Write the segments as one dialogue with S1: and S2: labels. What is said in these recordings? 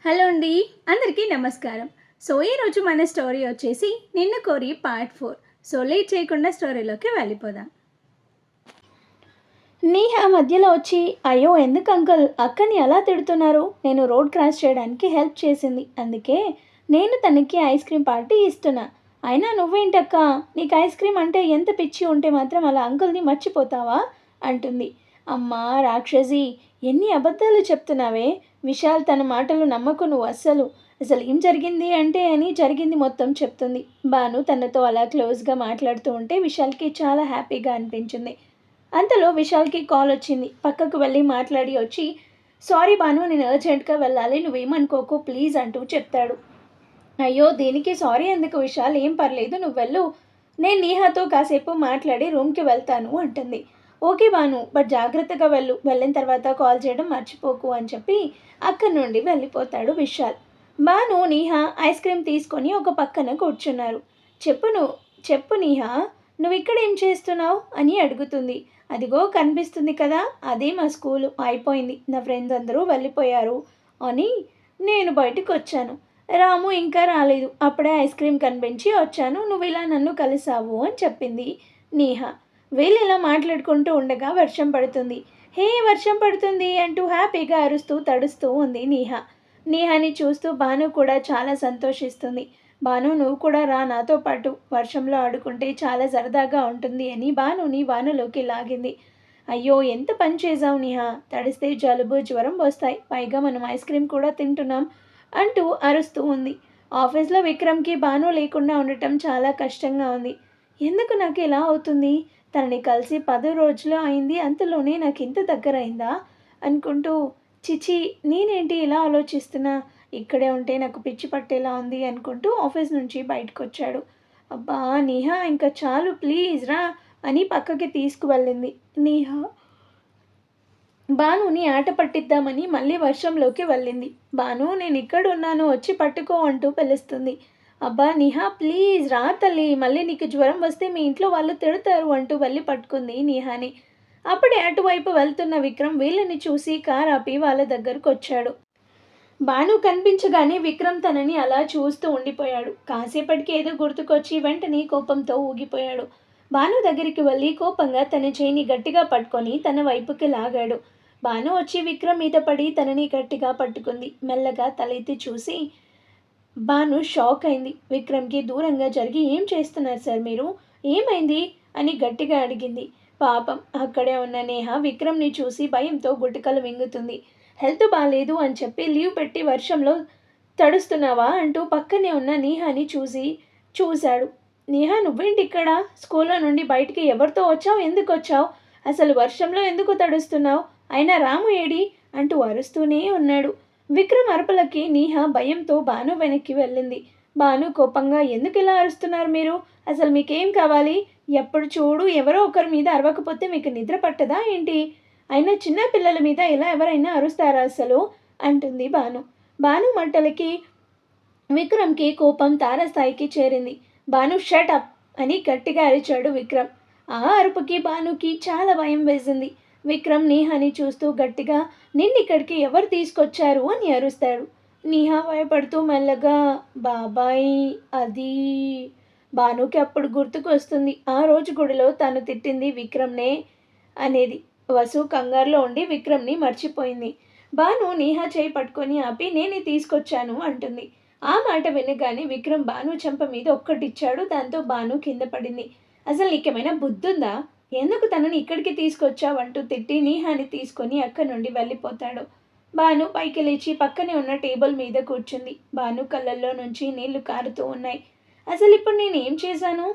S1: Hello అండి, అందరికీ నమస్కారం. ఈరోజు మన స్టోరీ వచ్చేసి నిన్ను కోరి పార్ట్ 4. లేట్ చేయకుండా స్టోరీలోకి వెళ్ళిపోదాం.
S2: నేహ మధ్యలో వచ్చి, అయ్యో ఎందుకు అంకుల్ అక్కని అలా తిడుతున్నారు? నేను రోడ్ క్రాస్ చేయడానికి హెల్ప్ చేసింది, అందుకే నేను తనకి ఐస్ క్రీమ్ పార్టీ ఇస్తున్నా. అయినా నువ్వేంటక్క, నీకు ఐస్ క్రీమ్ అంటే ఎంత పిచ్చి ఉంటే మాత్రం అలా అంకుల్ని మర్చిపోతావా అంటుంది. అమ్మా రాక్షసి, ఎన్ని అబద్ధాలు చెప్తున్నావే. విశాల్ తన మాటలు నమ్మకు నువ్వు అసలు ఏం జరిగింది అంటే అని జరిగింది మొత్తం చెప్తుంది. భాను తనతో అలా క్లోజ్గా మాట్లాడుతూ ఉంటే విశాల్కి చాలా హ్యాపీగా అనిపించింది. అంతలో విశాల్కి కాల్ వచ్చింది. పక్కకు వెళ్ళి మాట్లాడి వచ్చి, సారీ భాను, నేను అర్జెంట్గా వెళ్ళాలి, నువ్వేమనుకోకు ప్లీజ్ అంటూ చెప్తాడు. అయ్యో దీనికి సారీ ఎందుకు విశాల్, ఏం పర్లేదు నువ్వు వెళ్ళు, నేను నేహాతో కాసేపు మాట్లాడి రూమ్కి వెళ్తాను అంటుంది. ఓకే భాను, బట్ జాగ్రత్తగా వెళ్ళు, వెళ్ళిన తర్వాత కాల్ చేయడం మర్చిపోకు అని చెప్పి అక్కడి నుండి వెళ్ళిపోతాడు విశాల్. భాను నేహా ఐస్ క్రీమ్ తీసుకొని ఒక పక్కన కూర్చున్నారు. చెప్పు నేహా, నువ్వు ఇక్కడ ఏం చేస్తున్నావు అని అడుగుతుంది. అదిగో కనిపిస్తుంది కదా, అదే మా స్కూలు, అయిపోయింది, నా ఫ్రెండ్స్ అందరూ వెళ్ళిపోయారు అని నేను బయటకు వచ్చాను. రాము ఇంకా రాలేదు, అప్పుడే ఐస్ క్రీమ్ కనిపించి వచ్చాను, నువ్వు ఇలా నన్ను కలిసావు అని చెప్పింది నేహా. వీళ్ళు ఇలా మాట్లాడుకుంటూ ఉండగా వర్షం పడుతుంది. హే వర్షం పడుతుంది అంటూ హ్యాపీగా అరుస్తూ తడుస్తూ ఉంది నేహా. నేహాని చూస్తూ భాను కూడా చాలా సంతోషిస్తుంది. భాను నువ్వు కూడా రా నాతో పాటు, వర్షంలో ఆడుకుంటే చాలా సరదాగా ఉంటుంది అని భానుని వానలోకి లాగింది. అయ్యో ఎంత పని చేసావు నేహా, తడిస్తే జలుబు జ్వరం వస్తాయి, పైగా మనం ఐస్ క్రీమ్ కూడా తింటున్నాం అంటూ అరుస్తూ ఉంది. ఆఫీస్లో విక్రమ్కి భాను లేకుండా ఉండటం చాలా కష్టంగా ఉంది. ఎందుకు నాకు ఇలా అవుతుంది, తనని కలిసి 10 రోజులు అయింది, అంతలోనే నాకు ఇంత దగ్గరైందా అనుకుంటూ, చిచి నేనేంటి ఇలా ఆలోచిస్తున్నా, ఇక్కడే ఉంటే నాకు పిచ్చి పట్టేలా ఉంది అనుకుంటూ ఆఫీస్ నుంచి బయటకు వచ్చాడు. అబ్బా నేహా ఇంకా చాలు ప్లీజ్ రా అని పక్కకి తీసుకువెళ్ళింది. నేహా భానుని ఆట పట్టిద్దామని మళ్ళీ వర్షంలోకి వెళ్ళింది. భాను నేను ఇక్కడ ఉన్నాను, వచ్చి పట్టుకో అంటూ పిలుస్తుంది. అబ్బా నిహా ప్లీజ్ రా తల్లి, మళ్ళీ నీకు జ్వరం వస్తే మీ ఇంట్లో వాళ్ళు తిడతారు అంటూ వెళ్ళి పట్టుకుంది నిహాని. అప్పుడే అటువైపు వెళ్తున్న విక్రమ్ వీళ్ళని చూసి కార్ ఆపి వాళ్ళ దగ్గరకు వచ్చాడు. భాను కనిపించగానే విక్రమ్ తనని అలా చూస్తూ ఉండిపోయాడు. కాసేపటికి ఏదో గుర్తుకొచ్చి వెంటనే కోపంతో ఊగిపోయాడు. భాను దగ్గరికి వెళ్ళి కోపంగా తన చేయిని గట్టిగా పట్టుకొని తన వైపుకి లాగాడు. భాను వచ్చి విక్రమ్ మీద పడి తనని గట్టిగా పట్టుకుంది. మెల్లగా తలెత్తి చూసి భాను షాక్ అయింది. విక్రమ్కి దూరంగా జరిగి, ఏం చేస్తున్నారు సార్ మీరు, ఏమైంది అని గట్టిగా అడిగింది. పాపం అక్కడే ఉన్న నేహ విక్రమ్ని చూసి భయంతో గుటకలు మింగుతుంది. హెల్త్ బాగాలేదు అని చెప్పి లీవ్ పెట్టి వర్షంలో తడుస్తున్నావా అంటూ పక్కనే ఉన్న నేహాని చూశాడు. నేహా నువ్వేంటి ఇక్కడ, స్కూల్లో నుండి బయటికి ఎవరితో వచ్చావు, ఎందుకు వచ్చావు, అసలు వర్షంలో ఎందుకు తడుస్తున్నావు, అయినా రాము ఏడి అంటూ అరుస్తూనే ఉన్నాడు. విక్రమ్ అరుపులకి నేహ భయంతో భాను వెనక్కి వెళ్ళింది. భాను కోపంగా, ఎందుకు ఇలా అరుస్తున్నారు మీరు, అసలు మీకేం కావాలి, ఎప్పుడు చూడు ఎవరో ఒకరి మీద అరవకపోతే మీకు నిద్ర పట్టదా ఏంటి, అయినా చిన్న పిల్లల మీద ఇలా ఎవరైనా అరుస్తారా అసలు అంటుంది భాను. భాను మంటలకి విక్రమ్కి కోపం తారస్థాయికి చేరింది. భాను షట్ అప్ అని గట్టిగా అరిచాడు విక్రమ్. ఆ అరుపుకి భానుకి చాలా భయం వేసింది. విక్రమ్ నేహాని చూస్తూ గట్టిగా, నిన్నిక్కడికి ఎవరు తీసుకొచ్చారు అని అరుస్తాడు. నేహా భయపడుతూ మెల్లగా, బాబాయ్ అది. భానుకి అప్పుడు గుర్తుకు వస్తుంది, ఆ రోజు గుడిలో తను తిట్టింది విక్రమ్నే అనేది. వసు కంగారులో ఉండి విక్రమ్ని మర్చిపోయింది. భాను నేహా చేయి పట్టుకొని ఆపి, నేనే తీసుకొచ్చాను అంటుంది. ఆ మాట వినగానే విక్రమ్ భాను చెంప మీద ఒక్కటిచ్చాడు. దాంతో భాను కింద పడింది. అసలు నీకేమైనా బుద్ధుందా, ఎందుకు తనని ఇక్కడికి తీసుకొచ్చావంటూ తిట్టి నేహాని తీసుకొని అక్కడి నుండి వెళ్ళిపోతాడు. భాను పైకి లేచి పక్కనే ఉన్న టేబుల్ మీద కూర్చుంది. భాను కళ్ళల్లో నుంచి నీళ్లు కారుతూ ఉన్నాయి. అసలు ఇప్పుడు నేను ఏం చేశాను,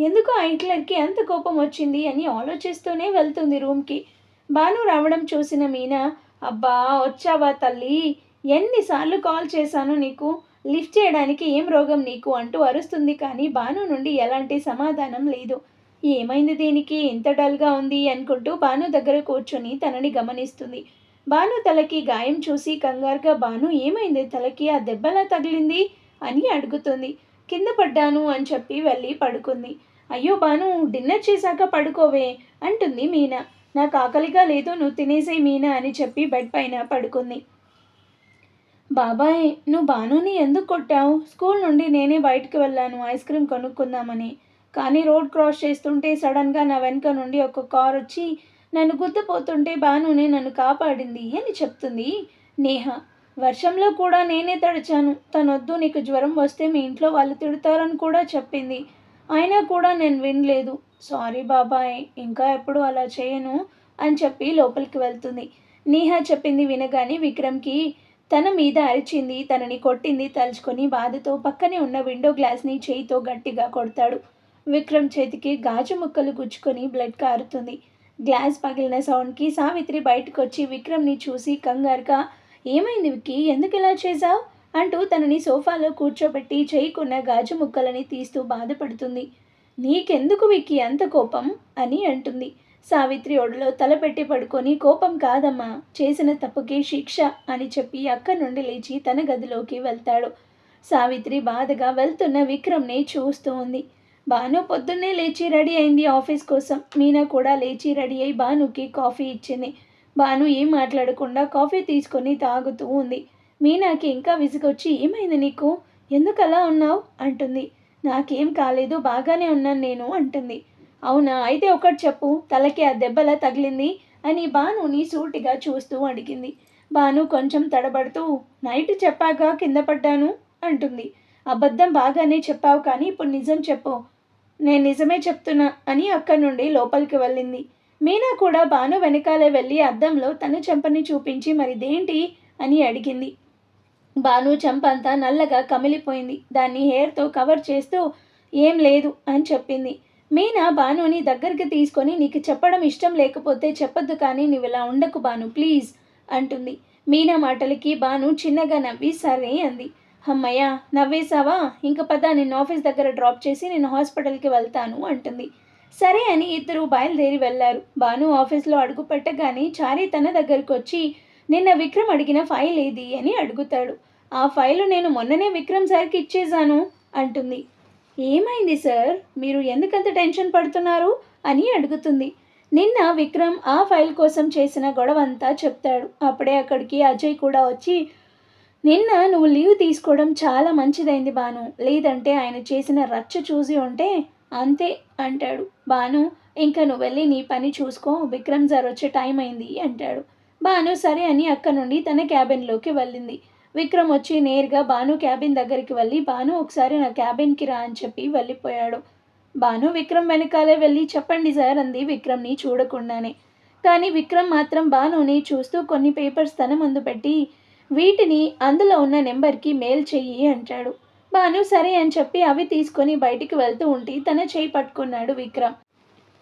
S2: ఎందుకు ఆ హిట్లర్కి అంత కోపం వచ్చింది అని ఆలోచిస్తూనే వెళ్తుంది రూమ్కి. భాను రావడం చూసిన మీనా, అబ్బా వచ్చావా తల్లి, ఎన్నిసార్లు కాల్ చేశాను నీకు, లిఫ్ట్ చేయడానికి ఏం రోగం నీకు అంటూ అరుస్తుంది. కానీ భాను నుండి ఎలాంటి సమాధానం లేదు. ఏమైంది దీనికి ఇంత డల్గా ఉంది అనుకుంటూ భాను దగ్గర కూర్చొని తనని గమనిస్తుంది. భాను తలకి గాయం చూసి కంగారుగా, భాను ఏమైంది తలకి, ఆ దెబ్బలా తగిలింది అని అడుగుతుంది. కింద పడ్డాను అని చెప్పి వెళ్ళి పడుకుంది. అయ్యో భాను డిన్నర్ చేశాక పడుకోవే అంటుంది మీనా. నాకు ఆకలిగా లేదు, నువ్వు తినేసే మీనా అని చెప్పి బెడ్ పైన పడుకుంది. బాబాయ్, నువ్వు భానుని ఎందుకు కొట్టావు? స్కూల్ నుండి నేనే బయటికి వెళ్ళాను ఐస్ క్రీమ్ కొనుక్కుందామని. కానీ రోడ్ క్రాస్ చేస్తుంటే సడన్గా నా వెనుక నుండి ఒక కార్ వచ్చి నన్ను గుద్దుపోతుంటే భానునే నన్ను కాపాడింది అని చెప్తుంది నేహ. వర్షంలో కూడా నేనే తడిచాను. తనొద్దు, నీకు జ్వరం వస్తే మీ ఇంట్లో వాళ్ళు తిడతారని కూడా చెప్పింది. అయినా కూడా నేను వినలేదు. సారీ బాబాయ్, ఇంకా ఎప్పుడు అలా చేయను అని చెప్పి లోపలికి వెళ్తుంది. నేహ చెప్పింది వినగానే విక్రమ్కి తన మీద అరిచింది, తనని కొట్టింది తలుచుకొని బాధతో పక్కనే ఉన్న విండో గ్లాస్ని చేయితో గట్టిగా కొడతాడు. విక్రమ్ చేతికి గాజు ముక్కలు గుచ్చుకొని బ్లడ్ కారుతుంది. గ్లాస్ పగిలిన సౌండ్కి సావిత్రి బయటకు వచ్చి విక్రమ్ని చూసి కంగారుగా, ఏమైంది విక్కీ, ఎందుకు ఇలా చేశావు అంటూ తనని సోఫాలో కూర్చోబెట్టి చేయికున్న గాజు ముక్కలని తీస్తూ బాధపడుతుంది. నీకెందుకు విక్కీ అంత కోపం అని అంటుంది. సావిత్రి ఒడిలో తలపెట్టి పడుకొని, కోపం కాదమ్మా, చేసిన తప్పుకి శిక్ష అని చెప్పి అక్కడి నుండి లేచి తన గదిలోకి వెళ్తాడు. సావిత్రి బాధగా వెళ్తున్న విక్రమ్ని చూస్తూ ఉంది. భాను పొద్దున్నే లేచి రెడీ అయింది ఆఫీస్ కోసం. మీనా కూడా లేచి రెడీ అయి భానుకి కాఫీ ఇచ్చింది. భాను ఏం మాట్లాడకుండా కాఫీ తీసుకొని తాగుతూ ఉంది. మీనాకి ఇంకా విసుగొచ్చి, ఏమైంది నీకు, ఎందుకు అలా ఉన్నావు అంటుంది. నాకేం కాలేదు, బాగానే ఉన్నాను నేను అంటుంది. అవునా, అయితే ఒకటి చెప్పు, తలకి ఆ దెబ్బలా తగిలింది అని భానుని సూటిగా చూస్తూ అడిగింది. భాను కొంచెం తడబడుతూ, నైట్ చెప్పాగా కింద పడ్డాను అంటుంది. అబద్ధం బాగానే చెప్పావు, కానీ ఇప్పుడు నిజం చెప్పు. నేను నిజమే చెప్తున్నా అని అక్కడి నుండి లోపలికి వెళ్ళింది. మీనా కూడా భాను వెనకాలే వెళ్ళి అద్దంలో తన చెంపని చూపించి మరిదేంటి అని అడిగింది. భాను చెంపంతా నల్లగా కమిలిపోయింది. దాన్ని హెయిర్తో కవర్ చేస్తూ ఏం లేదు అని చెప్పింది. మీనా భానుని దగ్గరికి తీసుకొని, నీకు చెప్పడం ఇష్టం లేకపోతే చెప్పొద్దు, కానీ నువ్వు ఇలా ఉండకు భాను ప్లీజ్ అంటుంది. మీనా మాటలకి భాను చిన్నగా నవ్వి సరే అంది. అమ్మయ్య, నవ్వేశావా, ఇంక పద, నిన్ను ఆఫీస్ దగ్గర డ్రాప్ చేసి నేను హాస్పిటల్కి వెళ్తాను అంటుంది. సరే అని ఇద్దరు బయలుదేరి వెళ్లారు. భాను ఆఫీస్లో అడుగు పెట్టగానే చారి తన దగ్గరకు వచ్చి, నిన్న విక్రమ్ అడిగిన ఫైల్ ఏది అని అడుగుతాడు. ఆ ఫైలు నేను మొన్ననే విక్రమ్ సార్కి ఇచ్చేశాను అంటుంది. ఏమైంది సార్, మీరు ఎందుకంత టెన్షన్ పడుతున్నారు అని అడుగుతుంది. నిన్న విక్రమ్ ఆ ఫైల్ కోసం చేసిన గొడవంతా చెప్తాడు. అప్పుడే అక్కడికి అజయ్ కూడా వచ్చి, నిన్న నువ్వు లీవ్ తీసుకోవడం చాలా మంచిదైంది భాను, లేదంటే ఆయన చేసిన రచ్చ చూసి ఉంటే అంతే అంటాడు. భాను, ఇంకా నువ్వు వెళ్ళి నీ పని చూసుకో, విక్రమ్ సార్ వచ్చే టైం అయింది అంటాడు. భాను సరే అని అక్కడ నుండి తన క్యాబిన్లోకి వెళ్ళింది. విక్రమ్ వచ్చి నేరుగా భాను క్యాబిన్ దగ్గరికి వెళ్ళి, భాను ఒకసారి నా క్యాబిన్కి రా అని చెప్పి వెళ్ళిపోయాడు. భాను విక్రమ్ వెనకాలే వెళ్ళి, చెప్పండి సార్ అంది విక్రమ్ని చూడకుండానే. కానీ విక్రమ్ మాత్రం భానుని చూస్తూ కొన్ని పేపర్స్ తన ముందు పెట్టి, వీటిని అందులో ఉన్న నెంబర్కి మెయిల్ చెయ్యి అంటాడు. భాను సరే అని చెప్పి అవి తీసుకొని బయటికి వెళ్తూ ఉంటే తన చేయి పట్టుకున్నాడు విక్రమ్.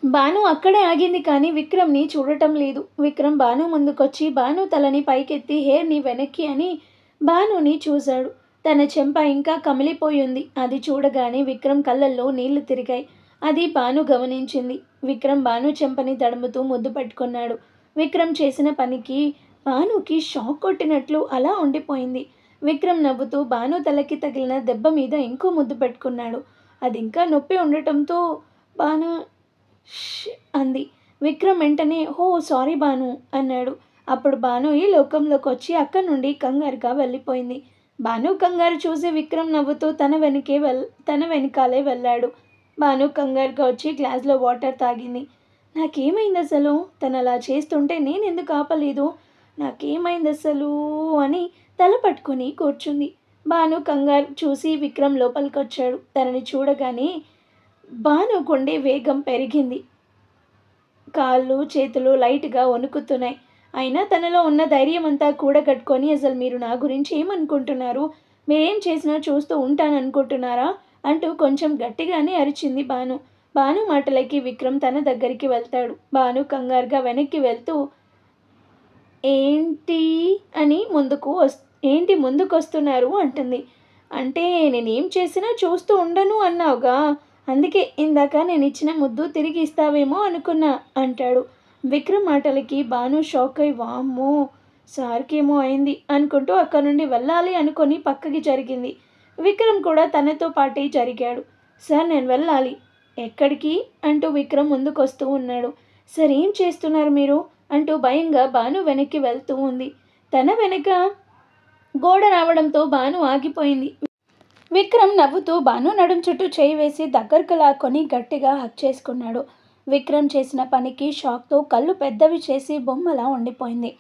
S2: భాను అక్కడే ఆగింది, కానీ విక్రమ్ని చూడటం లేదు. విక్రమ్ భాను ముందుకొచ్చి భాను తలని పైకెత్తి హెయిర్ని వెనక్కి అని భానుని చూశాడు. తన చెంప ఇంకా కమిలిపోయి ఉంది. అది చూడగానే విక్రమ్ కళ్ళల్లో నీళ్లు తిరిగాయి. అది భాను గమనించింది. విక్రమ్ భాను చెంపని తడుముతూ ముద్దు పెట్టుకున్నాడు. విక్రమ్ చేసిన పనికి భానుకి షాక్ కొట్టినట్లు అలా ఉండిపోయింది. విక్రమ్ నవ్వుతూ భాను తలకి తగిలిన దెబ్బ మీద ఇంకో ముద్దు పెట్టుకున్నాడు. అది ఇంకా నొప్పి ఉండటంతో భాను అంది. విక్రమ్ వెంటనే, ఓ సారీ భాను అన్నాడు. అప్పుడు భాను ఈ లోకంలోకి వచ్చి అక్కడి నుండి కంగారుగా వెళ్ళిపోయింది. భాను కంగారు చూసి విక్రమ్ నవ్వుతూ తన వెనకాలే వెళ్ళాడు. భాను కంగారుగా వచ్చి గ్లాస్లో వాటర్ తాగింది. నాకేమైంది అసలు, తను అలా చేస్తుంటే నేను ఎందుకు ఆపలేదు, నాకేమైంది అసలు అని తల పట్టుకొని కూర్చుంది. భాను కంగారు చూసి విక్రమ్ లోపలికి వచ్చాడు. తనని చూడగానే భాను గుండె వేగం పెరిగింది. కాళ్ళు చేతులు లైట్గా వణుకుతున్నాయి. అయినా తనలో ఉన్న ధైర్యం అంతా కూడగట్టుకొని, అసలు మీరు నా గురించి ఏమనుకుంటున్నారు, మీరేం చేసినా చూస్తూ ఉంటాననుకుంటున్నారా అంటూ కొంచెం గట్టిగానే అరిచింది భాను. భాను మాటలకి విక్రమ్ తన దగ్గరికి వెళ్తాడు. భాను కంగారుగా వెనక్కి వెళ్తూ, ఏంటి అని ఏంటి ముందుకు వస్తున్నారు అంటుంది. అంటే నేనేం చేసినా చూస్తూ ఉండను అన్నావుగా, అందుకే ఇందాక నేను ఇచ్చిన ముద్దు తిరిగి ఇస్తావేమో అనుకున్నా అంటాడు. విక్రమ్ మాటలకి భాను షాక్ అయి, వామ్మో సార్కేమో అయింది అనుకుంటూ అక్కడ నుండి వెళ్ళాలి అనుకొని పక్కకి జరిగింది. విక్రమ్ కూడా తనతో పాటే జరిగాడు. సార్ నేను వెళ్ళాలి. ఎక్కడికి అంటూ విక్రమ్ ముందుకు వస్తూ ఉన్నాడు. సార్ ఏం చేస్తున్నారు మీరు అంటూ భయంగా భాను వెనక్కి వెళ్తూ ఉంది. తన వెనక గోడ రావడంతో భాను ఆగిపోయింది. విక్రమ్ నవ్వుతూ భాను నడుం చుట్టూ చేయి వేసి దగ్గరకు లాక్కొని గట్టిగా హక్ చేసుకున్నాడు. విక్రమ్ చేసిన పనికి షాక్తో కళ్ళు పెద్దవి చేసి బొమ్మలా ఉండిపోయింది.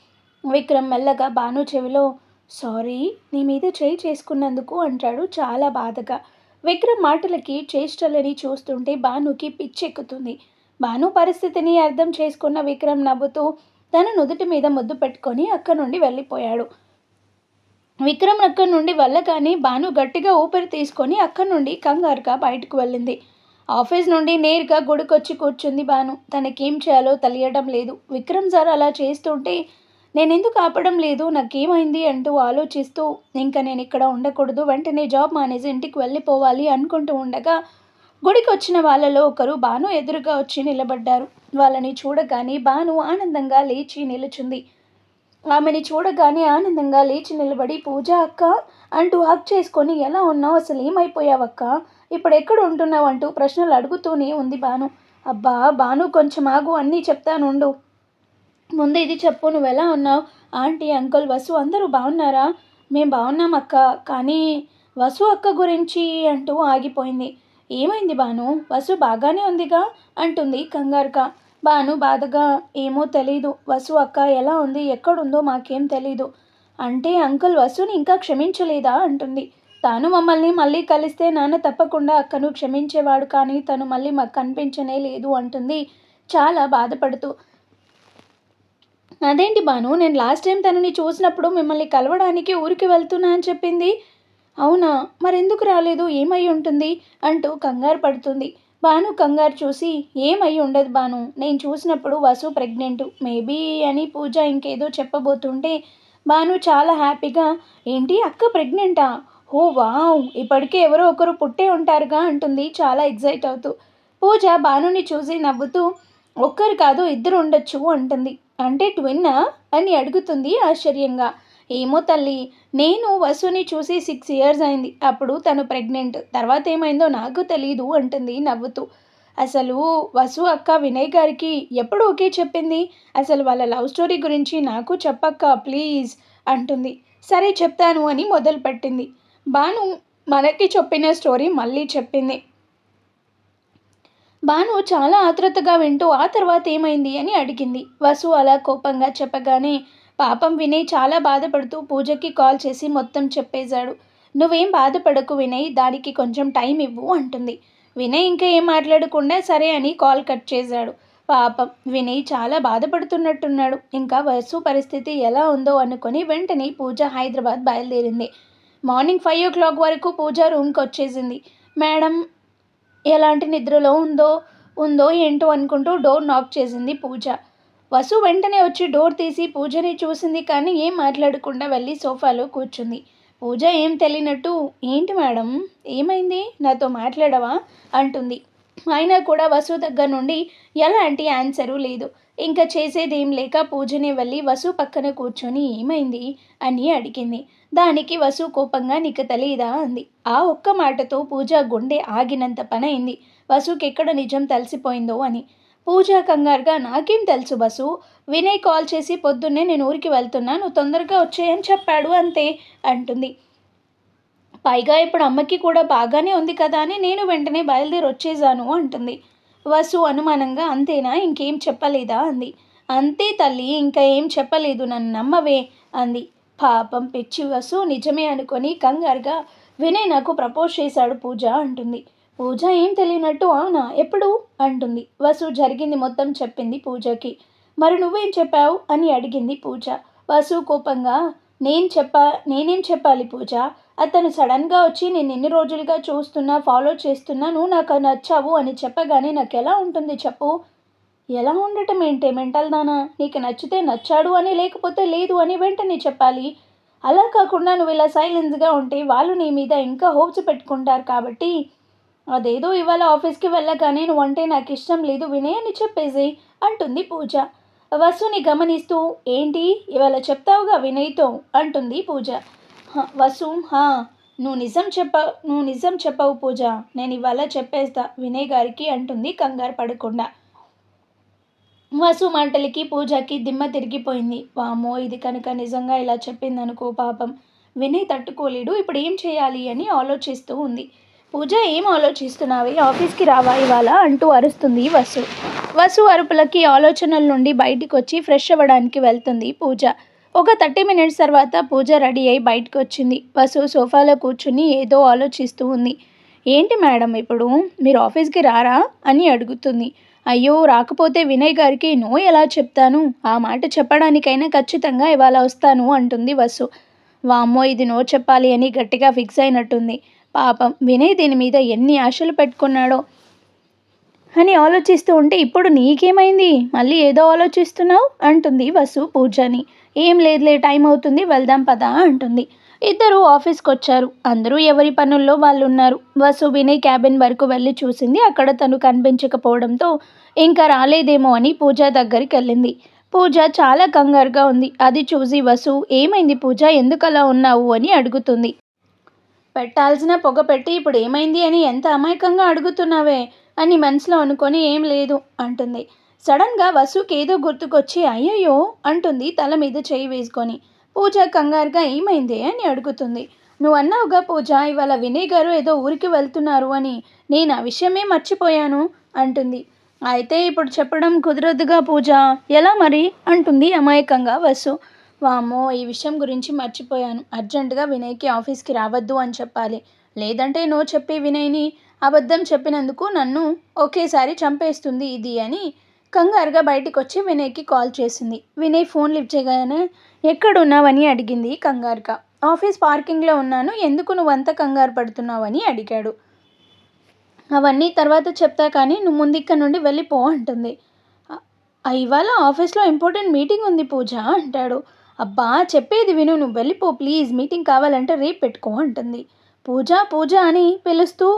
S2: విక్రమ్ మెల్లగా భాను చెవిలో సారీ నీ మీద చేయి చేసుకున్నందుకు అంటాడు చాలా బాధగా. విక్రమ్ మాటలకి చేష్టలని చూస్తుంటే భానుకి పిచ్చెక్కుతుంది. భాను పరిస్థితిని అర్థం చేసుకున్న విక్రమ్ నవ్వుతూ తన నుదుటి మీద ముద్దు పెట్టుకొని అక్కడి నుండి వెళ్ళిపోయాడు. విక్రమ్ అక్కడి నుండి వెళ్ళగానే భాను గట్టిగా ఊపిరి తీసుకొని అక్కడి నుండి కంగారుగా బయటకు వెళ్ళింది. ఆఫీస్ నుండి నేరుగా గుడికొచ్చి కూర్చుంది భాను. తనకేం చేయాలో తెలియడం లేదు. విక్రమ్ సార్ అలా చేస్తుంటే నేనెందుకు ఆపడం లేదు, నాకేమైంది అంటూ ఆలోచిస్తూ ఇంకా నేను ఇక్కడ ఉండకూడదు, వెంటనే జాబ్ మానేసి ఇంటికి వెళ్ళిపోవాలి అనుకుంటూ ఉండగా గుడికి వచ్చిన వాళ్ళలో ఒకరు భాను ఎదురుగా వచ్చి నిలబడ్డారు. వాళ్ళని చూడగానే భాను ఆనందంగా లేచి నిలుచుంది. ఆమెని చూడగానే ఆనందంగా లేచి నిలబడి పూజ అక్క అంటూ హక్ చేసుకొని ఎలా ఉన్నావు, అసలు ఏమైపోయావక్క, ఇప్పుడు ఎక్కడ ఉంటున్నావు అంటూ ప్రశ్నలు అడుగుతూనే ఉంది భాను. అబ్బా భాను కొంచెం ఆగు, అన్నీ చెప్తానుండు, ముందు ఇది చెప్పు, నువ్వు ఎలా ఉన్నావు, ఆంటీ అంకుల్ వసు అందరూ బాగున్నారా, మేం బాగున్నాం అక్క, కానీ వసు అక్క గురించి అంటూ ఆగిపోయింది. ఏమైంది భాను, వసు బాగానే ఉందిగా అంటుంది కంగారుగా. భాను బాధగా ఏమో తెలీదు, వసు అక్క ఎలా ఉంది ఎక్కడుందో మాకేం తెలీదు, అంటే అంకుల్ వసుని ఇంకా క్షమించలేదా అంటుంది. తాను మమ్మల్ని మళ్ళీ కలిస్తే నాన్న తప్పకుండా అక్కను క్షమించేవాడు, కానీ తను మళ్ళీ మాకు కనిపించనే లేదు అంటుంది చాలా బాధపడుతూ. అదేంటి భాను, నేను లాస్ట్ టైం తనని చూసినప్పుడు మిమ్మల్ని కలవడానికి ఊరికి వెళ్తున్నా అని చెప్పింది. అవునా, మరెందుకు రాలేదు, ఏమై ఉంటుంది అంటూ కంగారు పడుతుంది. భాను కంగారు చూసి ఏమై ఉండదు భాను, నేను చూసినప్పుడు వసు ప్రెగ్నెంట్ మేబీ అని పూజ ఇంకేదో చెప్పబోతుంటే భాను చాలా హ్యాపీగా ఏంటి అక్క ప్రెగ్నెంటా, ఓ వావ్, ఇప్పటికే ఎవరో ఒకరు పుట్టే ఉంటారుగా అంటుంది చాలా ఎగ్జైట్ అవుతూ. పూజ భానుని చూసి నవ్వుతూ ఒక్కరు కాదు ఇద్దరు ఉండొచ్చు అంటుంది. అంటే ట్విన్నా అని అడుగుతుంది ఆశ్చర్యంగా. ఏమో తల్లి, నేను వసుని చూసి 6 ఇయర్స్ అయింది, అప్పుడు తను ప్రెగ్నెంట్, తర్వాత ఏమైందో నాకు తెలీదు అంటుంది నవ్వుతూ. అసలు వసు అక్క వినయ్ గారికి ఎప్పుడు ఓకే చెప్పింది, అసలు వాళ్ళ లవ్ స్టోరీ గురించి నాకు చెప్పక్క ప్లీజ్ అంటుంది. సరే చెప్తాను అని మొదలుపెట్టింది. భాను మనకి చెప్పిన స్టోరీ మళ్ళీ చెప్పింది. భాను చాలా ఆతృతగా వింటూ ఆ తర్వాత ఏమైంది అని అడిగింది. వసు అలా కోపంగా చెప్పగానే పాపం వినయ్ చాలా బాధపడుతూ పూజకి కాల్ చేసి మొత్తం చెప్పేశాడు. నువ్వేం బాధపడకు వినయ్, దానికి కొంచెం టైం ఇవ్వు అంటుంది. వినయ్ ఇంకా ఏం మాట్లాడకుండా సరే అని కాల్ కట్ చేశాడు. పాపం వినయ్ చాలా బాధపడుతున్నట్టున్నాడు. ఇంకా వసు పరిస్థితి ఎలా ఉందో అనుకొని వెంటనే పూజ హైదరాబాద్ బయలుదేరింది. మార్నింగ్ 5 o'clock వరకు పూజ రూమ్కి వచ్చేసింది. మేడం ఎలాంటి నిద్రలో ఉందో ఏంటో అనుకుంటూ డోర్ నాక్ చేసింది పూజ. వసు వెంటనే వచ్చి డోర్ తీసి పూజని చూసింది, కానీ ఏం మాట్లాడకుండా వెళ్ళి సోఫాలో కూర్చుంది. పూజ ఏం తెలియనట్టు ఏంటి మేడం ఏమైంది, నాతో మాట్లాడవా అంటుంది. అయినా కూడా వసు దగ్గర నుండి ఎలాంటి ఆన్సరు లేదు. ఇంకా చేసేదేం లేక పూజనే వెళ్ళి వసు పక్కన కూర్చొని ఏమైంది అని అడిగింది. దానికి వసు కోపంగా నీకు తెలియదా అంది. ఆ ఒక్క మాటతో పూజ గుండె ఆగినంత పనైంది. వసుకి ఎక్కడ నిజం తెలిసిపోయిందో అని. పూజ కంగారుగా నాకేం తెలుసు వసు, వినయ్ కాల్ చేసి పొద్దున్నే నేను ఊరికి వెళ్తున్నా, నువ్వు తొందరగా వచ్చేయని చెప్పాడు అంతే అంటుంది. పైగా ఇప్పుడు అమ్మకి కూడా బాగానే ఉంది కదా అని నేను వెంటనే బయలుదేరి వచ్చేసాను అంటుంది. వసు అనుమానంగా అంతేనా, ఇంకేం చెప్పలేదా అంది. అంతే తల్లి, ఇంకా ఏం చెప్పలేదు, నన్ను నమ్మవే అంది. పాపం పిచ్చి వసు నిజమే అనుకొని కంగారుగా వినయ్ నాకు ప్రపోజ్ చేశాడు పూజ అంటుంది. పూజ ఏం తెలియనట్టు అవునా ఎప్పుడు అంటుంది. వసు జరిగింది మొత్తం చెప్పింది పూజకి. మరి నువ్వేం చెప్పావు అని అడిగింది పూజ. వసు కోపంగా నేనేం చెప్పాలి పూజ, అతను సడన్గా వచ్చి నేను ఎన్ని రోజులుగా చూస్తున్నా ఫాలో చేస్తున్నా, నువ్వు నాకు నచ్చావు అని చెప్పగానే నాకు ఎలా ఉంటుంది చెప్పు. ఎలా ఉండటం ఏంటే మెంటల్ దానా, నీకు నచ్చితే నచ్చాడు అని లేకపోతే లేదు అని వెంటనే చెప్పాలి. అలా కాకుండా నువ్వు ఇలా సైలెన్స్గా ఉంటే వాళ్ళు నీ మీద ఇంకా హోప్స్ పెట్టుకుంటారు, కాబట్టి అదేదో ఇవాళ ఆఫీస్కి వెళ్ళగానే నువ్వంటే నాకు ఇష్టం లేదు వినయ్ అని చెప్పేసి అంటుంది పూజ. వసుని గమనిస్తూ ఏంటి ఇవాళ చెప్తావుగా వినయ్తో అంటుంది పూజ. వసు నువ్వు నిజం చెప్పవు పూజ, నేను ఇవాళ చెప్పేస్తా వినయ్ గారికి అంటుంది కంగారు పడకుండా. వసు మాటలకి పూజకి దిమ్మ తిరిగిపోయింది. వామ్మో, ఇది కనుక నిజంగా ఇలా చెప్పిందనుకో పాపం వినయ్ తట్టుకోలేడు. ఇప్పుడు ఏం చేయాలి అని ఆలోచిస్తూ ఉంది. పూజ ఏం ఆలోచిస్తున్నావే, ఆఫీస్కి రావా ఇవాళ అంటూ అరుస్తుంది వసు. వసు అరుపులకి ఆలోచనల నుండి బయటికి వచ్చి ఫ్రెష్ అవ్వడానికి వెళ్తుంది పూజ. ఒక 30 మినిట్స్ తర్వాత పూజ రెడీ అయి బయటకు వచ్చింది. వసు సోఫాలో కూర్చుని ఏదో ఆలోచిస్తూ ఉంది. ఏంటి మేడం ఇప్పుడు మీరు ఆఫీస్కి రారా అని అడుగుతుంది. అయ్యో రాకపోతే వినయ్ గారికి నో ఎలా చెప్తాను, ఆ మాట చెప్పడానికైనా ఖచ్చితంగా ఇవాళ వస్తాను అంటుంది వసు. వామ్మో ఇది నో చెప్పాలి అని గట్టిగా ఫిక్స్ అయినట్టుంది. పాపం వినయ్ దీని మీద ఎన్ని ఆశలు పెట్టుకున్నాడో అని ఆలోచిస్తూ ఉంటే ఇప్పుడు నీకేమైంది, మళ్ళీ ఏదో ఆలోచిస్తున్నావు అంటుంది వసు పూజని. ఏం లేదులే, టైం అవుతుంది వెళ్దాం పదా అంటుంది. ఇద్దరు ఆఫీస్కి వచ్చారు. అందరూ ఎవరి పనుల్లో వాళ్ళు ఉన్నారు. వసు వినయ్ క్యాబిన్ వరకు వెళ్ళి చూసింది. అక్కడ తను కనిపించకపోవడంతో ఇంకా రాలేదేమో అని పూజ దగ్గరికి వెళ్ళింది. పూజ చాలా కంగారుగా ఉంది. అది చూసి వసు ఏమైంది పూజ, ఎందుకు అలా ఉన్నావు అని అడుగుతుంది. పెట్టాల్సిన పొగ పెట్టి ఇప్పుడు ఏమైంది అని ఎంత అమాయకంగా అడుగుతున్నావే అని మనసులో అనుకొని ఏం లేదు అంటుంది. సడన్గా వసుకి ఏదో గుర్తుకొచ్చి అయ్యయ్యో అంటుంది తల మీద చేయి వేసుకొని. పూజ కంగారుగా ఏమైంది అని అడుగుతుంది. నువ్వు అన్నావుగా పూజ ఇవాళ వినయ్ గారు ఏదో ఊరికి వెళ్తున్నారు అని, నేను ఆ విషయమే మర్చిపోయాను అంటుంది. అయితే ఇప్పుడు చెప్పడం కుదరదుగా పూజ, ఎలా మరి అంటుంది అమాయకంగా వసు. వామ్మో ఈ విషయం గురించి మర్చిపోయాను, అర్జెంటుగా వినయ్కి ఆఫీస్కి రావద్దు అని చెప్పాలి, లేదంటే నో చెప్పి వినయ్ని అబద్ధం చెప్పినందుకు నన్ను ఒకేసారి చంపేస్తుంది ఇది అని కంగారుగా బయటకు వచ్చి వినయ్కి కాల్ చేసింది. వినయ్ ఫోన్ లిఫ్ట్ చేయగానే ఎక్కడున్నావని అడిగింది కంగారుగా. ఆఫీస్ పార్కింగ్లో ఉన్నాను, ఎందుకు నువ్వంత కంగారు పడుతున్నావని అడిగాడు. అవన్నీ తర్వాత చెప్తా కానీ నువ్వు ముందు ఇక్కడ నుండి వెళ్ళిపో అంటుంది. ఇవాళ ఆఫీస్లో ఇంపార్టెంట్ మీటింగ్ ఉంది పూజ అంటాడు. అబ్బా చెప్పేది విను, నువ్వు వెళ్ళిపో ప్లీజ్, మీటింగ్ కావాలంటే రేపు పెట్టుకో అంటుంది. పూజ పూజ అని పిలుస్తూ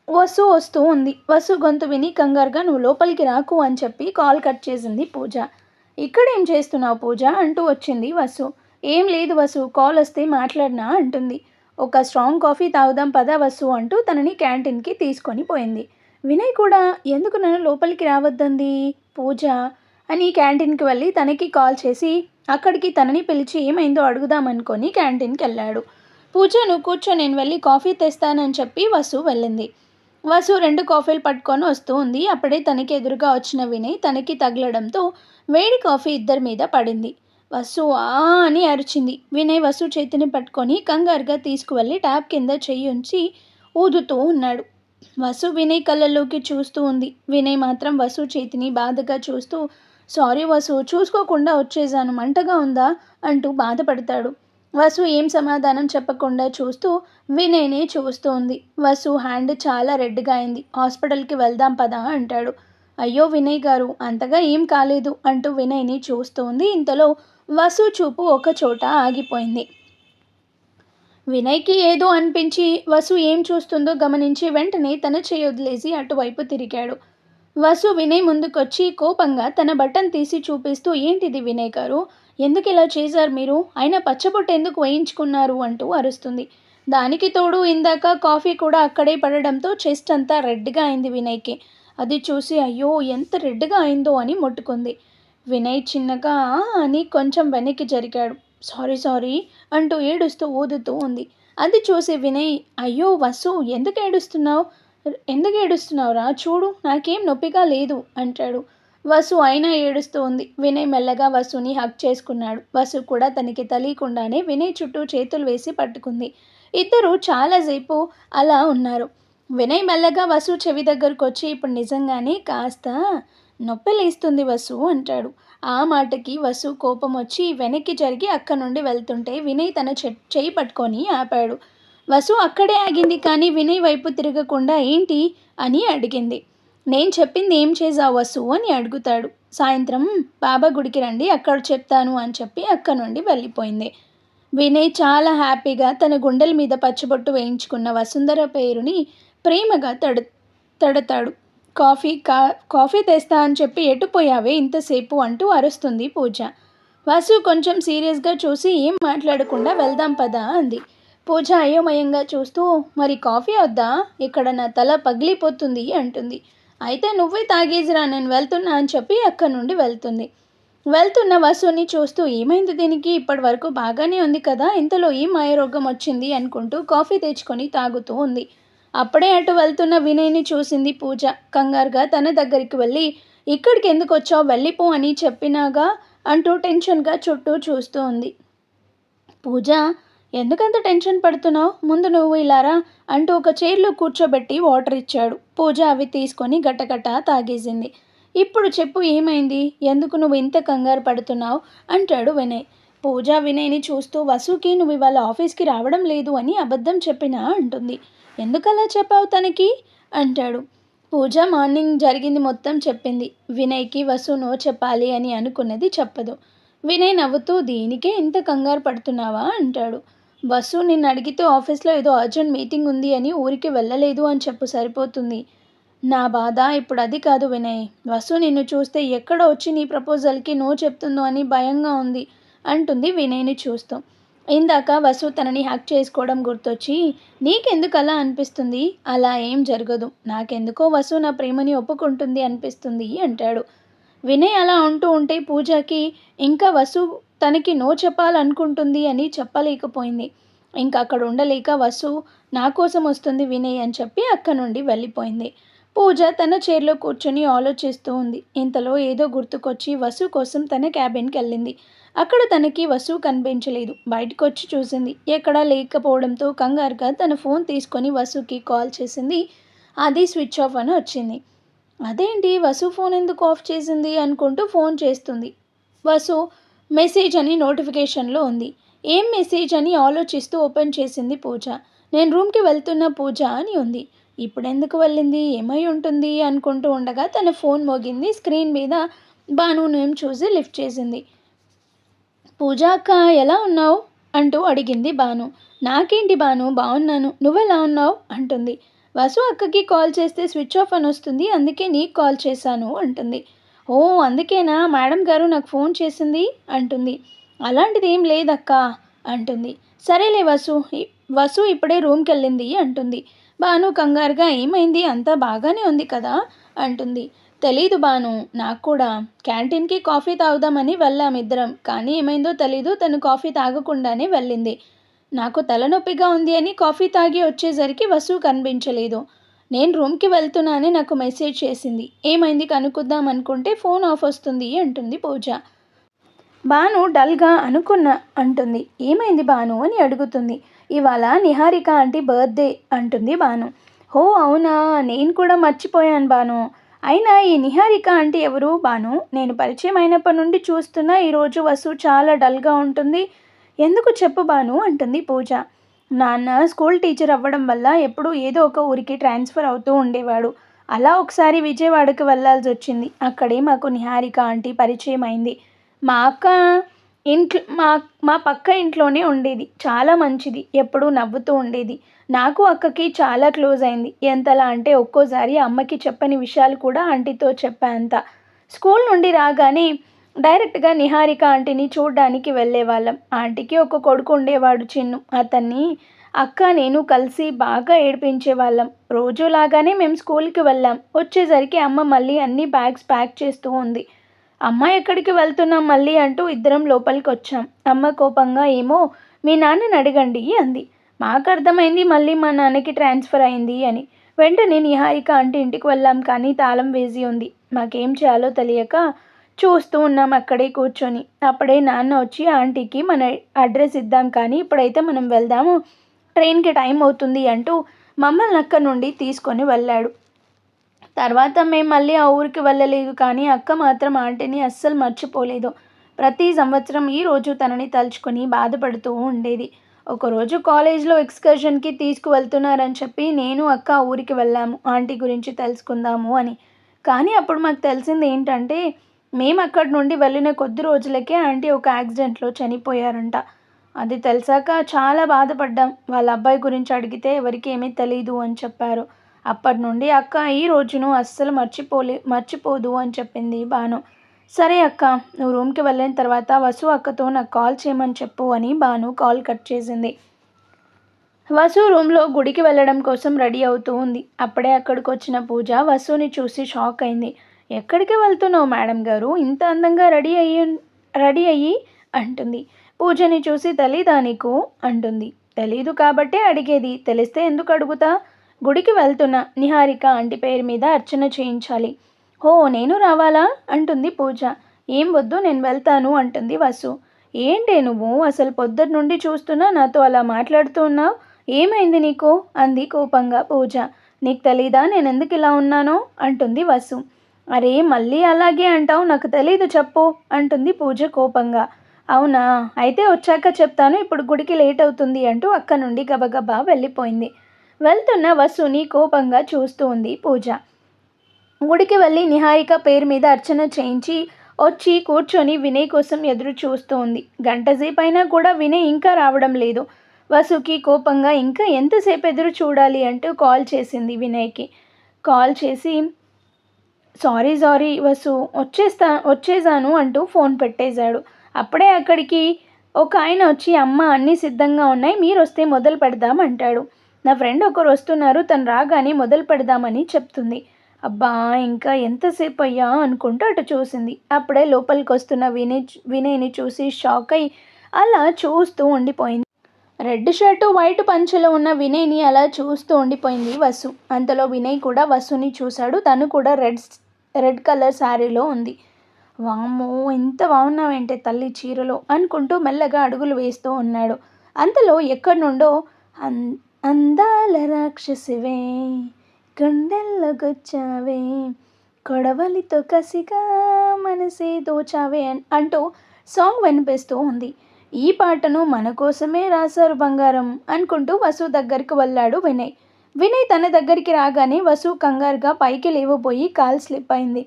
S2: వసు వస్తూ ఉంది. వసు గొంతు విని కంగారుగా నువ్వు లోపలికి రాకు అని చెప్పి కాల్ కట్ చేసింది పూజ. ఇక్కడ ఏం చేస్తున్నావు పూజ అంటూ వచ్చింది వసు. ఏం లేదు వసు, కాల్ వస్తే మాట్లాడినా అంటుంది. ఒక స్ట్రాంగ్ కాఫీ తాగుదాం పదా వసు అంటూ తనని క్యాంటీన్కి తీసుకొని పోయింది. వినయ్ కూడా ఎందుకు నన్ను లోపలికి రావద్దంది పూజ అని క్యాంటీన్కి వెళ్ళి తనకి కాల్ చేసి అక్కడికి తనని పిలిచి ఏమైందో అడుగుదామనుకొని క్యాంటీన్కి వెళ్ళాడు. పూజ నువ్వు కూర్చో, నేను వెళ్ళి కాఫీ తెస్తానని చెప్పి వసు వెళ్ళింది. వసు 2 కాఫీలు పట్టుకొని వస్తూ ఉంది. అప్పుడే తనకి ఎదురుగా వచ్చిన వినయ్ తనకి తగలడంతో వేడి కాఫీ ఇద్దరి మీద పడింది. వసు ఆ అని అరిచింది. వినయ్ వసు చేతిని పట్టుకొని కంగారుగా తీసుకువెళ్ళి ట్యాప్ కింద చెయ్యి ఉంచి ఊదుతూ ఉన్నాడు. వసు వినయ్ కళ్ళల్లోకి చూస్తూ ఉంది. వినయ్ మాత్రం వసు చేతిని బాధగా చూస్తూ సారీ వసు, చూసుకోకుండా వచ్చేసాను, మంటగా ఉందా అంటూ బాధపడతాడు. వసు ఏం సమాధానం చెప్పకుండా చూస్తూ వినయ్ని చూస్తూ ఉంది. వసు హ్యాండ్ చాలా రెడ్గా అయింది. హాస్పిటల్కి వెళ్దాం పదా అంటాడు. అయ్యో వినయ్ గారు అంతగా ఏం కాలేదు అంటూ వినయ్ని చూస్తూ ఉంది. ఇంతలో వసు చూపు ఒక చోట ఆగిపోయింది. వినయ్కి ఏదో అనిపించి వసు ఏం చూస్తుందో గమనించి వెంటనే తన చేయి వదిలేసి అటువైపు తిరిగాడు. వసు వినయ్ ముందుకొచ్చి కోపంగా తన బటన్ తీసి చూపిస్తూ ఏంటిది వినయ్ గారు, ఎందుకు ఇలా చేశారు మీరు, అయినా పచ్చబొట్టు ఎందుకు వేయించుకున్నారు అంటూ అరుస్తుంది. దానికి తోడు ఇందాక కాఫీ కూడా అక్కడే పడడంతో చెస్ట్ అంతా రెడ్గా అయింది వినయ్కి. అది చూసి అయ్యో ఎంత రెడ్గా అయిందో అని ముట్టుకుంది. వినయ్ చిన్నగా అని కొంచెం వెనక్కి జరిగాడు. సారీ సారీ అంటూ ఏడుస్తూ ఊదుతూ ఉంది. అది చూసి వినయ్ అయ్యో వసు ఎందుకు ఏడుస్తున్నావురా, చూడు నాకేం నొప్పిగా లేదు అంటాడు. వసు అయినా ఏడుస్తూ ఉంది. వినయ్ మెల్లగా వసుని హగ్ చేసుకున్నాడు. వసు కూడా తనకి తెలియకుండానే వినయ్ చుట్టూ చేతులు వేసి పట్టుకుంది. ఇద్దరు చాలాసేపు అలా ఉన్నారు. వినయ్ మెల్లగా వసు చెవి దగ్గరకు వచ్చి ఇప్పుడు నిజంగానే కాస్త నొప్పి లేస్తుంది వసు అంటాడు. ఆ మాటకి వసు కోపం వచ్చి వెనక్కి జరిగి అక్కడి నుండి వెళ్తుంటే వినయ్ తన చెయ్యి పట్టుకొని ఆపాడు. వసు అక్కడే ఆగింది కానీ వినయ్ వైపు తిరగకుండా ఏంటి అని అడిగింది. నేను చెప్పింది ఏం చేసావు వసు అని అడుగుతాడు. సాయంత్రం బాబా గుడికి రండి అక్కడ చెప్తాను అని చెప్పి అక్కడి నుండి వెళ్ళిపోయింది. వినయ్ చాలా హ్యాపీగా తన గుండెల మీద పచ్చబొట్టు వేయించుకున్న వసుంధర పేరుని ప్రేమగా తడతాడు. కాఫీ తెస్తా అని చెప్పి ఎటుపోయావే ఇంతసేపు అంటూ అరుస్తుంది పూజ. వసు కొంచెం సీరియస్గా చూసి ఏం మాట్లాడకుండా వెళ్దాం పదా అంది. పూజ అయోమయంగా చూస్తూ మరి కాఫీ వద్దా, ఇక్కడ నా తల పగిలిపోతుంది అంటుంది. అయితే నువ్వే తాగేసిరా, నేను వెళ్తున్నా అని చెప్పి అక్కడి నుండి వెళ్తుంది.
S1: వెళ్తున్న వసుని చూస్తూ ఏమైంది దీనికి, ఇప్పటి వరకు బాగానే ఉంది కదా, ఇంతలో ఈ మాయరోగం వచ్చింది అనుకుంటూ కాఫీ తెచ్చుకొని తాగుతూ ఉంది. అప్పుడే అటు వెళ్తున్న వినయ్ని చూసింది పూజ. కంగారుగా తన దగ్గరికి వెళ్ళి ఇక్కడికి ఎందుకు వచ్చావు, వెళ్ళిపో అని చెప్పినాగా అంటూ టెన్షన్గా చుట్టూ చూస్తూ ఉంది. పూజ, ఎందుకంత టెన్షన్ పడుతున్నావు, ముందు నువ్వు ఇలారా అంటూ ఒక చైర్లో కూర్చోబెట్టి వాటర్ ఇచ్చాడు. పూజ అవి తీసుకొని గటగట తాగేసింది. ఇప్పుడు చెప్పు ఏమైంది, ఎందుకు నువ్వు ఇంత కంగారు పడుతున్నావు అంటాడు వినయ్. పూజ వినయ్ని చూస్తూ వసుకి నువ్వు ఇవాళ ఆఫీస్కి రావడం లేదు అని అబద్ధం చెప్పినా అంటుంది. ఎందుకలా చెప్పావు తనకి అంటాడు. పూజ మార్నింగ్ జరిగింది మొత్తం చెప్పింది. వినయ్కి వసు నో చెప్పాలి అని అనుకున్నది చెప్పదు. వినయ్ నవ్వుతూ దీనికే ఇంత కంగారు పడుతున్నావా అంటాడు. వసు నిన్ను అడిగితే ఆఫీస్లో ఏదో అర్జెంట్ మీటింగ్ ఉంది అని ఊరికి వెళ్ళలేదు అని చెప్పు సరిపోతుంది. నా బాధ ఇప్పుడు అది కాదు వినయ్, వసు నిన్ను చూస్తే ఎక్కడ వచ్చి నీ ప్రపోజల్కి నో చెప్తుందో అని భయంగా ఉంది అంటుంది వినయ్ని చూస్తూ. ఇందాక వసు తనని హక్ చేసుకోవడం గుర్తొచ్చి నీకెందుకు అలా అనిపిస్తుంది, అలా ఏం జరగదు, నాకెందుకో వసు నా ప్రేమని ఒప్పుకుంటుంది అనిపిస్తుంది అంటాడు. వినయ్ అలా అంటూ ఉంటే పూజకి ఇంకా వసు తనకి నో చెప్పాలనుకుంటుంది అని చెప్పలేకపోయింది. ఇంకా అక్కడ ఉండలేక వసు నా కోసం వస్తుంది వినయ్ అని చెప్పి అక్క నుండి వెళ్ళిపోయింది. పూజ తన చైర్లో కూర్చొని ఆలోచిస్తూ ఉంది. ఇంతలో ఏదో గుర్తుకొచ్చి వసు కోసం తన క్యాబిన్కి వెళ్ళింది. అక్కడ తనకి వసు కనిపించలేదు. బయటకు వచ్చి చూసింది. ఎక్కడా లేకపోవడంతో కంగారుగా తన ఫోన్ తీసుకొని వసుకి కాల్ చేసింది. అది స్విచ్ ఆఫ్ అని వచ్చింది. అదేంటి వసు ఫోన్ ఎందుకు ఆఫ్ చేసింది అనుకుంటూ ఫోన్ చేస్తుంది. వసు మెసేజ్ అని నోటిఫికేషన్లో ఉంది. ఏం మెసేజ్ అని ఆలోచిస్తూ ఓపెన్ చేసింది పూజ. నేను రూమ్కి వెళ్తున్న పూజ అని ఉంది. ఇప్పుడెందుకు వెళ్ళింది, ఏమై ఉంటుంది అనుకుంటూ ఉండగా తన ఫోన్ మోగింది. స్క్రీన్ మీద భాను నేమ్ చూసి లిఫ్ట్ చేసింది. పూజ అక్క ఎలా ఉన్నావు అంటూ అడిగింది భాను. నాకేంటి భాను, బాగున్నాను, నువ్వెలా ఉన్నావు అంటుంది. వసు అక్కకి కాల్ చేస్తే స్విచ్ ఆఫ్ అని వస్తుంది, అందుకే నీకు కాల్ చేశాను అంటుంది. ఓ అందుకేనా మేడం గారు నాకు ఫోన్ చేసింది అంటుంది. అలాంటిది ఏం లేదక్క అంటుంది. సరేలే వసు ఇప్పుడే రూమ్కి వెళ్ళింది అంటుంది. భాను కంగారుగా ఏమైంది, అంతా బాగానే ఉంది కదా అంటుంది. తెలీదు భాను, నాకు కూడా క్యాంటీన్కి కాఫీ తాగుదామని వెళ్ళాం ఇద్దరం, కానీ ఏమైందో తెలీదు, తను కాఫీ తాగకుండానే వెళ్ళింది. నాకు తలనొప్పిగా ఉంది అని కాఫీ తాగి వచ్చేసరికి వసు కనిపించలేదు. నేను రూమ్కి వెళ్తున్నానని నాకు మెసేజ్ చేసింది. ఏమైంది కనుక్కుందాం అనుకుంటే ఫోన్ ఆఫ్ వస్తుంది అంటుంది పూజ. భాను డల్గా అనుకున్నా అంటుంది. ఏమైంది భాను అని అడుగుతుంది. ఇవాళ నిహారిక ఆంటీ బర్త్డే అంటుంది భాను. హో అవునా, నేను కూడా మర్చిపోయాను భాను. అయినా ఈ నిహారిక ఆంటీ ఎవరు భాను, నేను పరిచయం అయినప్పటి నుండి చూస్తున్నా ఈరోజు వసు చాలా డల్గా ఉంటుంది. ఎందుకు చెప్పు భాను అంటుంది పూజ. నాన్న స్కూల్ టీచర్ అవ్వడం వల్ల ఎప్పుడూ ఏదో ఒక ఊరికి ట్రాన్స్ఫర్ అవుతూ ఉండేవాడు. అలా ఒకసారి విజయవాడకు వెళ్ళాల్సి వచ్చింది. అక్కడే మాకు నిహారిక ఆంటీ పరిచయం అయింది. మా అక్క మా పక్క ఇంట్లోనే ఉండేది. చాలా మంచిది, ఎప్పుడూ నవ్వుతూ ఉండేది. నాకు అక్కకి చాలా క్లోజ్ అయింది. ఎంతలా అంటే ఒక్కోసారి అమ్మకి చెప్పని విషయాలు కూడా ఆంటీతో చెప్పేంత. స్కూల్ నుండి రాగానే డైరెక్ట్గా నిహారిక ఆంటీని చూడ్డానికి వెళ్ళేవాళ్ళం. ఆంటీకి ఒక కొడుకు ఉండేవాడు చిన్ను. అతన్ని అక్క నేను కలిసి బాగా ఏడిపించేవాళ్ళం. రోజులాగానే మేము స్కూల్కి వెళ్ళాం. వచ్చేసరికి అమ్మ మళ్ళీ అన్ని బ్యాగ్స్ ప్యాక్ చేస్తూ ఉంది. అమ్మ ఎక్కడికి వెళ్తున్నాం మళ్ళీ అంటూ ఇద్దరం లోపలికి వచ్చాం. అమ్మ కోపంగా ఏమో మీ నాన్నని అడగండి అంది. మాకు అర్థమైంది మళ్ళీ మా నాన్నకి ట్రాన్స్ఫర్ అయింది అని. వెంటనే నిహారిక ఆంటీ ఇంటికి వెళ్ళాం, కానీ తాళం వేసి ఉంది. మాకేం చేయాలో తెలియక చూస్తూ ఉన్నాం అక్కడే కూర్చొని. అప్పుడే నాన్న వచ్చి ఆంటీకి మన అడ్రస్ ఇద్దాం, కానీ ఇప్పుడైతే మనం వెళ్దాము, ట్రైన్కి టైం అవుతుంది అంటూ మమ్మల్ని అక్క నుండి తీసుకొని వెళ్ళాడు. తర్వాత మేము మళ్ళీ ఆ ఊరికి వెళ్ళలేదు, కానీ అక్క మాత్రం ఆంటీని అస్సలు మర్చిపోలేదు. ప్రతి సంవత్సరం ఈరోజు తనని తలుచుకొని బాధపడుతూ ఉండేది. ఒకరోజు కాలేజ్లో ఎక్స్కర్షన్కి తీసుకువెళ్తున్నారని చెప్పి నేను అక్క ఊరికి వెళ్ళాము ఆంటీ గురించి తెలుసుకుందాము అని. కానీ అప్పుడు మాకు తెలిసింది ఏంటంటే మేము అక్కడి నుండి వెళ్ళిన కొద్ది రోజులకే ఆంటీ ఒక యాక్సిడెంట్లో చనిపోయారంట. అది తెలిసాక చాలా బాధపడ్డాం. వాళ్ళ అబ్బాయి గురించి అడిగితే ఎవరికి ఏమీ తెలీదు అని చెప్పారు. అప్పటి నుండి అక్క ఈ రోజును అస్సలు మర్చిపోదు అని చెప్పింది భాను. సరే అక్క, నువ్వు రూమ్కి వెళ్ళిన తర్వాత వసు అక్కతో నాకు కాల్ చేయమని చెప్పు అని భాను కాల్ కట్ చేసింది. వసు రూమ్లో గుడికి వెళ్ళడం కోసం రెడీ అవుతూ ఉంది. అప్పుడే అక్కడికి వచ్చిన పూజ వసుని చూసి షాక్ అయింది. ఎక్కడికి వెళ్తున్నావు మేడం గారు ఇంత అందంగా రెడీ అయ్యి అంటుంది. పూజని చూసి తెలీదా నీకు అంటుంది. తెలీదు కాబట్టే అడిగేది, తెలిస్తే ఎందుకు అడుగుతా? గుడికి వెళ్తున్నా, నిహారిక ఆంటీ పేరు మీద అర్చన చేయించాలి. ఓ నేను రావాలా అంటుంది పూజ. ఏం వద్దు నేను వెళ్తాను అంటుంది వసు. ఏంటే నువ్వు అసలు పొద్దుటి నుండి చూస్తున్నా నాతో అలా మాట్లాడుతూ ఉన్నావు, ఏమైంది నీకు అంది కోపంగా పూజ. నీకు తెలీదా నేను ఎందుకు ఇలా ఉన్నానో అంటుంది వసు. అరే మళ్ళీ అలాగే అంటావు, నాకు తెలీదు చెప్పు అంటుంది పూజ కోపంగా. అవునా అయితే వచ్చాక చెప్తాను, ఇప్పుడు గుడికి లేట్ అవుతుంది అంటూ అక్క నుండి గబగబా వెళ్ళిపోయింది. వెళ్తున్న వసుని కోపంగా చూస్తూ ఉంది పూజ. గుడికి వెళ్ళి నిహారిక పేరు మీద అర్చన చేయించి వచ్చి కూర్చొని వినయ్ కోసం ఎదురు చూస్తూ ఉంది. గంటసేపు అయినా కూడా వినయ్ ఇంకా రావడం లేదు. వసుకి కోపంగా ఇంకా ఎంతసేపు ఎదురు చూడాలి అంటూ కాల్ చేసింది వినయ్కి. కాల్ చేసి సారీ వసు వచ్చేసాను అంటూ ఫోన్ పెట్టేశాడు. అప్పుడే అక్కడికి ఒక ఆయన వచ్చి అమ్మ అన్నీ సిద్ధంగా ఉన్నాయి, మీరు వస్తే మొదలు పెడదాం అంటాడు. నా ఫ్రెండ్ ఒకరు వస్తున్నారు, తను రాగానే మొదలు పెడదామని చెప్తుంది. అబ్బా ఇంకా ఎంతసేపు అయ్యా అనుకుంటూ అటు చూసింది. అప్పుడే లోపలికి వస్తున్న వినయ్ని చూసి షాక్ అయి అలా చూస్తూ ఉండిపోయింది. రెడ్ షర్టు వైట్ పంచెలో ఉన్న వినయ్ని అలా చూస్తూ ఉండిపోయింది వసు. అంతలో వినయ్ కూడా వసుని చూశాడు. తను కూడా రెడ్ కలర్ శారీలో ఉంది. వామ్మో ఎంత బాగున్నావేంటే తల్లి చీరలో అనుకుంటూ మెల్లగా అడుగులు వేస్తూ ఉన్నాడు. అంతలో ఎక్కడి నుండో అందాల రాక్షసివే గుండెల్లోకొచ్చావే కొడవలితో కసిగా మనసే దోచావే అంటూ సాంగ్ వినిపిస్తూ ఉంది. ఈ పాటను మన కోసమే రాశారు బంగారం అనుకుంటూ వసు దగ్గరికి వెళ్ళాడు వినయ్. వినయ్ తన దగ్గరికి రాగానే వసు కంగారుగా పైకి లేవబోయి కాల్ స్లిప్ అయింది.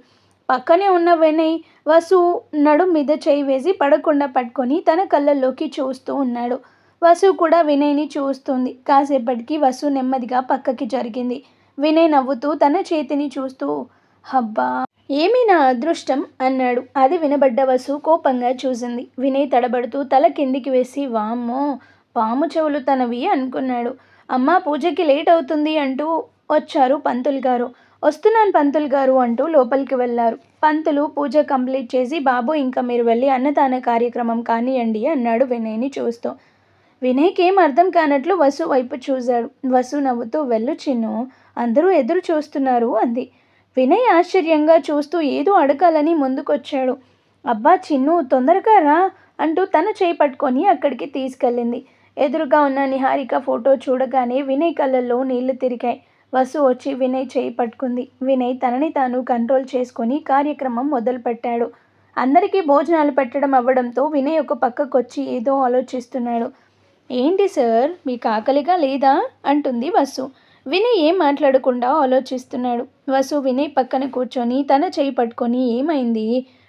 S1: పక్కనే ఉన్న వినయ్ వసు నడుం మీద చేయి వేసి పడకుండా పట్టుకొని తన కళ్ళల్లోకి చూస్తూ ఉన్నాడు. వసు కూడా వినయ్ని చూస్తుంది. కాసేపటికి వసు నెమ్మదిగా పక్కకి జరిగింది. వినయ్ నవ్వుతూ తన చేతిని చూస్తూ హబ్బా ఏమీ నా అదృష్టం అన్నాడు. అది వినబడ్డ వసు కోపంగా చూసింది. వినయ్ తడబడుతూ తల కిందికి వేసి వామ్మో పాము చెవులు తనవి అనుకున్నాడు. అమ్మ పూజకి లేట్ అవుతుంది అంటూ వచ్చారు పంతులు గారు. వస్తున్నాను పంతులు గారు అంటూ లోపలికి వెళ్ళారు. పంతులు పూజ కంప్లీట్ చేసి బాబు ఇంకా మీరు వెళ్ళి అన్నదాన కార్యక్రమం కానియండి అన్నాడు వినయ్ని చూస్తూ. వినయ్కి ఏం అర్థం కానట్లు వసు వైపు చూశాడు. వసు నవ్వుతూ వెళ్ళు చిన్ను, అందరూ ఎదురు చూస్తున్నారు అంది. వినయ్ ఆశ్చర్యంగా చూస్తూ ఏదో అడగాలని ముందుకొచ్చాడు. అబ్బా చిన్ను తొందరగా రా అంటూ తన చేయి పట్టుకొని అక్కడికి తీసుకెళ్ళింది. ఎదురుగా ఉన్న నిహారిక ఫోటో చూడగానే వినయ్ కళ్ళల్లో నీళ్లు తిరిగాయి. వసు వచ్చి వినయ్ చేయి పట్టుకుంది. వినయ్ తనని తాను కంట్రోల్ చేసుకొని కార్యక్రమం మొదలుపెట్టాడు. అందరికీ భోజనాలు పెట్టడం అవ్వడంతో వినయ్ ఒక పక్కకొచ్చి ఏదో ఆలోచిస్తున్నాడు. ఏంటి సార్ మీకు ఆకలిగా లేదా అంటుంది వసు. వినయ్ ఏం మాట్లాడకుండా ఆలోచిస్తున్నాడు. వసు వినయ్ పక్కన కూర్చొని తన చేయి పట్టుకొని ఏమైంది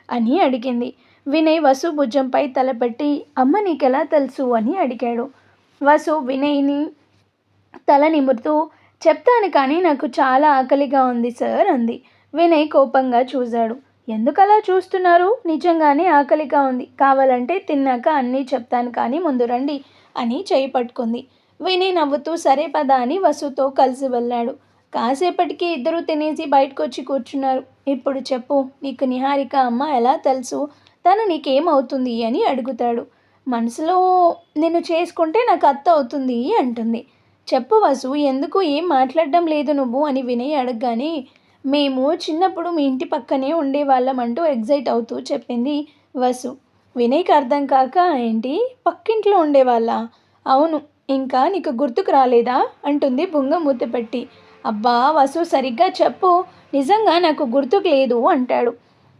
S1: అని అడిగింది. వినయ్ వసు భుజంపై తలపెట్టి అమ్మ నీకెలా తెలుసు అని అడిగాడు. వసు వినయ్ని తల నిమురుతూ చెప్తాను కానీ నాకు చాలా ఆకలిగా ఉంది సార్ అంది. వినయ్ కోపంగా చూశాడు. ఎందుకలా చూస్తున్నారు, నిజంగానే ఆకలిగా ఉంది, కావాలంటే తిన్నాక అన్నీ చెప్తాను కానీ ముందు రండి అని చేయి పట్టుకుంది. వినయ్ నవ్వుతూ సరే పద అని వసుతో కలిసి వెళ్ళాడు. కాసేపటికి ఇద్దరూ తినేసి బయటకొచ్చి కూర్చున్నారు. ఇప్పుడు చెప్పు, నీకు నిహారిక అమ్మ ఎలా తెలుసు, తను నీకేమవుతుంది అని అడుగుతాడు. మనసులో నిన్ను చేసుకుంటే నాకు అత్త అవుతుంది అంటుంది. చెప్పు వసు, ఎందుకు ఏం మాట్లాడడం లేదు నువ్వు అని వినయ్ అడగగానే మేము చిన్నప్పుడు మీ ఇంటి పక్కనే ఉండేవాళ్ళం అంటూ ఎగ్జైట్ అవుతూ చెప్పింది వసు. వినయ్కి అర్థం కాక ఏంటి పక్కింట్లో ఉండేవాళ్ళ? అవును, ఇంకా నీకు గుర్తుకు రాలేదా అంటుంది బుంగ మూత పెట్టి. అబ్బా వసు సరిగ్గా చెప్పు, నిజంగా నాకు గుర్తుకు లేదు అంటాడు.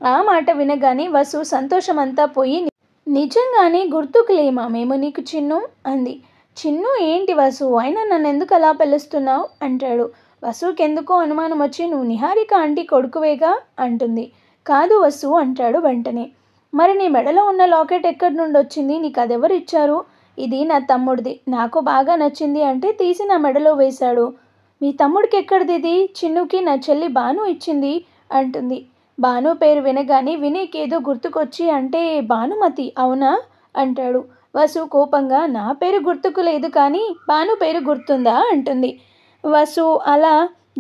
S1: ఆ మాట వినగానే వసు సంతోషమంతా పోయి నిజంగానే గుర్తుకు లేమా మేము నీకు చిన్ను అంది. చిన్ను ఏంటి వసు, అయినా నన్ను ఎందుకు అలా పిలుస్తున్నావు అంటాడు. వసుకెందుకో అనుమానం వచ్చి నువ్వు నిహారిక ఆంటీ కొడుకువేగా అంటుంది. కాదు వసు అంటాడు వెంటనే. మరి నీ మెడలో ఉన్న లాకెట్ ఎక్కడి నుండి వచ్చింది, నీకు అదెవరు ఇచ్చారు? ఇది నా తమ్ముడిది, నాకు బాగా నచ్చింది అంటే తీసి నా మెడలో వేశాడు. మీ తమ్ముడికి ఎక్కడిది ఇది? చిన్నుకి నా చెల్లి భాను ఇచ్చింది అంటుంది. భాను పేరు వినగానే వినయ్కి ఏదో గుర్తుకొచ్చి అంటే భానుమతి అవునా అంటాడు. వసు కోపంగా నా పేరు గుర్తుకు లేదు కానీ భాను పేరు గుర్తుందా అంటుంది. వసు అలా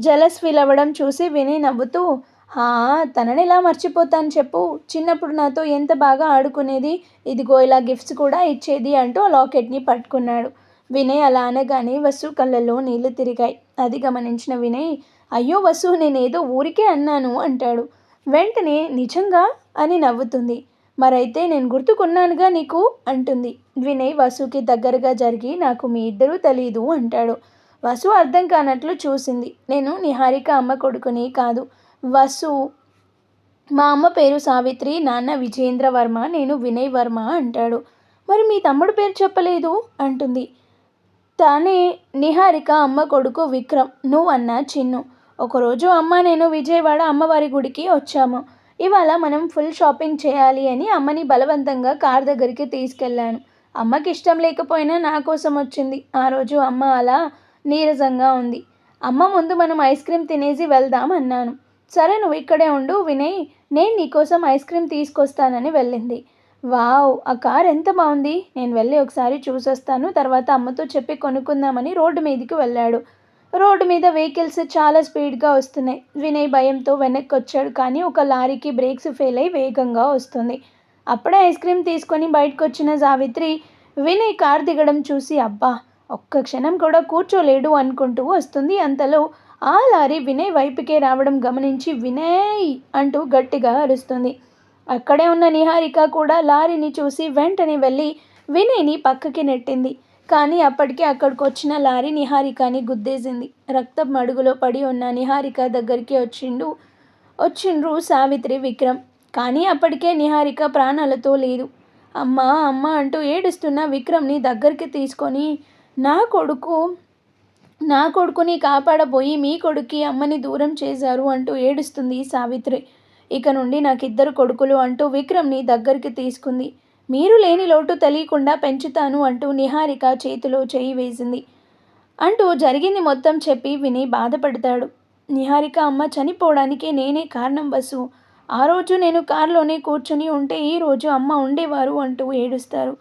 S1: జలస్ ఫీల్ అవ్వడం చూసి వినయ్ నవ్వుతూ హా, తననెలా మర్చిపోతాను చెప్పు. చిన్నప్పుడు నాతో ఎంత బాగా ఆడుకునేది. ఇదిగో ఇలా గిఫ్ట్స్ కూడా ఇచ్చేది అంటూ ఆ లాకెట్ని పట్టుకున్నాడు. వినయ్ అలా అనగానే వసు కళ్ళల్లో నీళ్లు తిరిగాయి. అది గమనించిన వినయ్, అయ్యో వసు, నేనేదో ఊరికే అన్నాను అంటాడు. వెంటనే నిజంగా అని నవ్వుతుంది. మరైతే నేను గుర్తుకున్నానుగా నీకు అంటుంది. వినయ్ వసుకి దగ్గరగా జరిగి, నాకు మీ ఇద్దరూ తెలీదు అంటాడు. వసు అర్థం కానట్లు చూసింది. నేను నిహారిక అమ్మ కొడుకుని కాదు వసు. మా అమ్మ పేరు సావిత్రి, నాన్న విజేంద్ర వర్మ, నేను వినయ్ వర్మ అంటాడు. మరి మీ తమ్ముడు పేరు చెప్పలేదు అంటుంది. తానే నిహారిక అమ్మ కొడుకు విక్రమ్, నువ్వు అన్న చిన్ను. ఒకరోజు అమ్మ నేను విజయవాడ అమ్మవారి గుడికి వచ్చాము. ఇవాళ మనం ఫుల్ షాపింగ్ చేయాలి అని అమ్మని బలవంతంగా కార్ దగ్గరికి తీసుకెళ్ళాను. అమ్మకి ఇష్టం లేకపోయినా నా కోసం వచ్చింది. ఆ రోజు అమ్మ అలా నీరసంగా ఉంది. అమ్మ ముందు మనం ఐస్ క్రీమ్ తినేసి వెళ్దాం అన్నాను. సరే నువ్వు ఇక్కడే ఉండు వినయ్, నేను నీకోసం ఐస్ క్రీమ్ తీసుకొస్తానని వెళ్ళింది. వావ్, ఆ కార్ ఎంత బాగుంది. నేను వెళ్ళి ఒకసారి చూసొస్తాను, తర్వాత అమ్మతో చెప్పి కొనుక్కుందామని రోడ్డు మీదకి వెళ్ళాడు. రోడ్డు మీద వెహికల్స్ చాలా స్పీడ్గా వస్తున్నాయి. వినయ్ భయంతో వెనక్కి వచ్చాడు. కానీ ఒక లారీకి బ్రేక్స్ ఫెయిల్ అయి వేగంగా వస్తుంది. అప్పుడే ఐస్ క్రీమ్ తీసుకొని బయటకు వచ్చిన సావిత్రి వినయ్ కార్ దిగడం చూసి, అబ్బా, ఒక్క క్షణం కూడా కూర్చోలేడు అనుకుంటూ వస్తుంది. అంతలో ఆ లారీ వినయ్ వైపుకే రావడం గమనించి వినయ్ అంటూ గట్టిగా అరుస్తుంది. అక్కడే ఉన్న నిహారిక కూడా లారీని చూసి వెంటనే వెళ్ళి వినయ్ని పక్కకి నెట్టింది. కానీ అప్పటికే అక్కడికి వచ్చిన లారీ నిహారికని గుద్దేసింది. రక్తం మడుగులో పడి ఉన్న నిహారిక దగ్గరికి వచ్చిండ్రు సావిత్రి విక్రమ్. కానీ అప్పటికే నిహారిక ప్రాణాలతో లేదు. అమ్మా అమ్మ అంటూ ఏడుస్తున్న విక్రమ్ని దగ్గరికి తీసుకొని, నా కొడుకుని కాపాడబోయి మీ కొడుక్కి అమ్మని దూరం చేశారు అంటూ ఏడుస్తుంది సావిత్రి. ఇక నుండి నాకిద్దరు కొడుకులు అంటూ విక్రమ్ని దగ్గరికి తీసుకుంది. మీరు లేని లోటు తెలియకుండా పెంచుతాను అంటూ నిహారిక చేతిలో చేయి వేసింది. అంటూ జరిగింది మొత్తం చెప్పి వినయ్ బాధపడతాడు. నిహారిక అమ్మ చనిపోవడానికి నేనే కారణం వసు. ఆ రోజు నేను కారులోనే కూర్చుని ఉంటే ఈరోజు అమ్మ ఉండేవారు అంటూ ఏడుస్తారు.